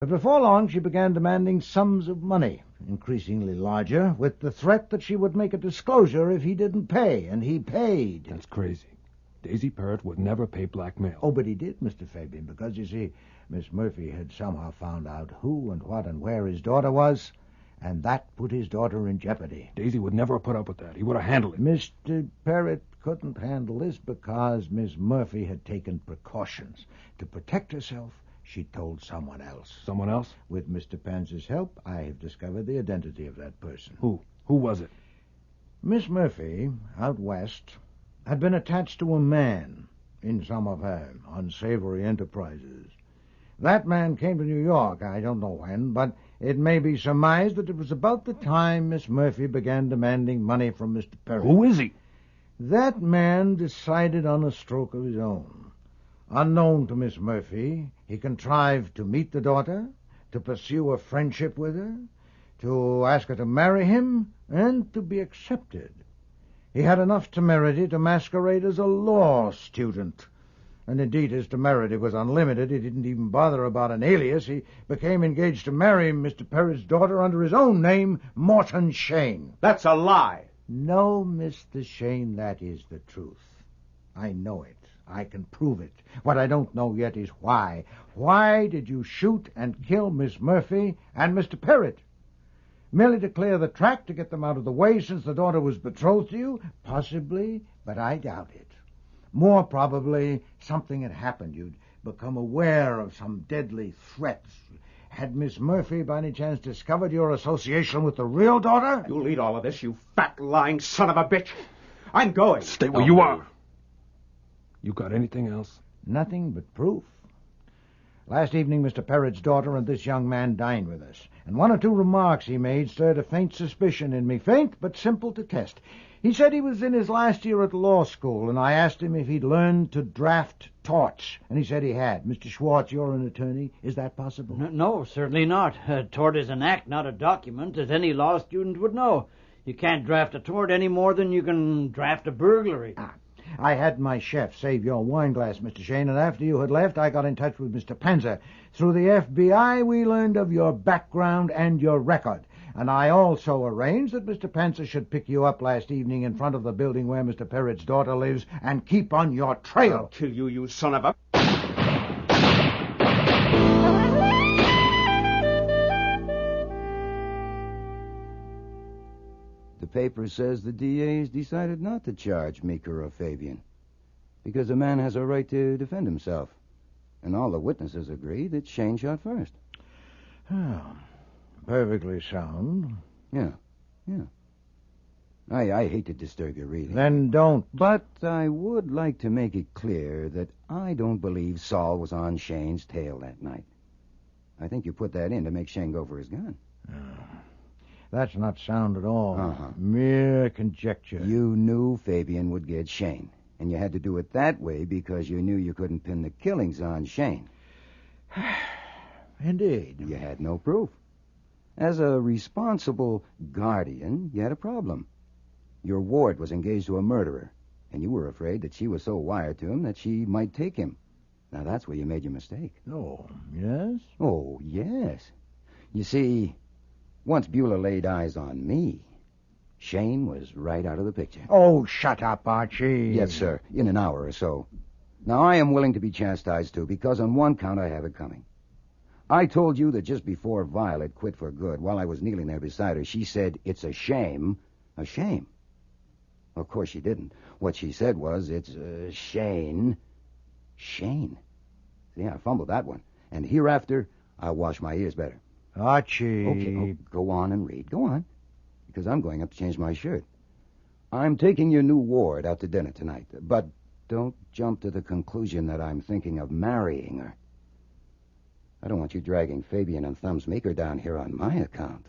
But before long she began demanding sums of money, increasingly larger, with the threat that she would make a disclosure if he didn't pay, and he paid. That's crazy. Daisy Parrott would never pay blackmail. Oh, but he did, Mr. Fabian, because, you see, Miss Murphy had somehow found out who and what and where his daughter was, and that put his daughter in jeopardy. Daisy would never have put up with that. He would have handled it. Mr. Parrott couldn't handle this because Miss Murphy had taken precautions. To protect herself, she told someone else. Someone else? With Mr. Panzer's help, I have discovered the identity of that person. Who? Who was it? Miss Murphy, out west, had been attached to a man in some of her unsavory enterprises. That man came to New York, I don't know when, but it may be surmised that it was about the time Miss Murphy began demanding money from Mr. Parrott. Who is he? That man decided on a stroke of his own. Unknown to Miss Murphy, he contrived to meet the daughter, to pursue a friendship with her, to ask her to marry him, and to be accepted. He had enough temerity to masquerade as a law student. And indeed, his temerity was unlimited. He didn't even bother about an alias. He became engaged to marry Mr. Parrott's daughter under his own name, Morton Shane. That's a lie. No, Mr. Shane, that is the truth. I know it. I can prove it. What I don't know yet is why. Why did you shoot and kill Miss Murphy and Mr. Parrott? Merely to clear the track, to get them out of the way since the daughter was betrothed to you? Possibly, but I doubt it. More probably, something had happened. You'd become aware of some deadly threats. Had Miss Murphy, by any chance, discovered your association with the real daughter? You'll eat all of this, you fat, lying son of a bitch. I'm going. Stay where you are. You got anything else? Nothing but proof. Last evening, Mr. Parrott's daughter and this young man dined with us, and one or two remarks he made stirred a faint suspicion in me. Faint, but simple to test. He said he was in his last year at law school, and I asked him if he'd learned to draft torts, and he said he had. Mr. Schwartz, you're an attorney. Is that possible? No, certainly not. A tort is an act, not a document, as any law student would know. You can't draft a tort any more than you can draft a burglary. I had my chef save your wine glass, Mr. Shane, and after you had left, I got in touch with Mr. Panzer. Through the FBI, we learned of your background and your record. And I also arranged that Mr. Panzer should pick you up last evening in front of the building where Mr. Parrott's daughter lives and keep on your trail. I'll kill you, you son of a... The paper says the DA's decided not to charge Meeker or Fabian because a man has a right to defend himself. And all the witnesses agree that Shane shot first. Oh, perfectly sound. Yeah. I hate to disturb your reading. Then don't. But I would like to make it clear that I don't believe Saul was on Shane's tail that night. I think you put that in to make Shane go for his gun. That's not sound at all. Uh-huh. Mere conjecture. You knew Fabian would get Shane, and you had to do it that way because you knew you couldn't pin the killings on Shane. Indeed. You had no proof. As a responsible guardian, you had a problem. Your ward was engaged to a murderer, and you were afraid that she was so wired to him that she might take him. Now, that's where you made your mistake. Oh, yes? Oh, yes. You see, once Beulah laid eyes on me, Shane was right out of the picture. Oh, shut up, Archie. Yes, sir, in an hour or so. Now, I am willing to be chastised, too, because on one count I have it coming. I told you that just before Violet quit for good, while I was kneeling there beside her, she said, "It's a shame." A shame. Of course she didn't. What she said was, "It's Shane." Shane. See, I fumbled that one. And hereafter, I'll wash my ears better. Archie. Okay, go on and read. Go on. Because I'm going up to change my shirt. I'm taking your new ward out to dinner tonight. But don't jump to the conclusion that I'm thinking of marrying her. I don't want you dragging Fabian and Thumbs Meeker down here on my account.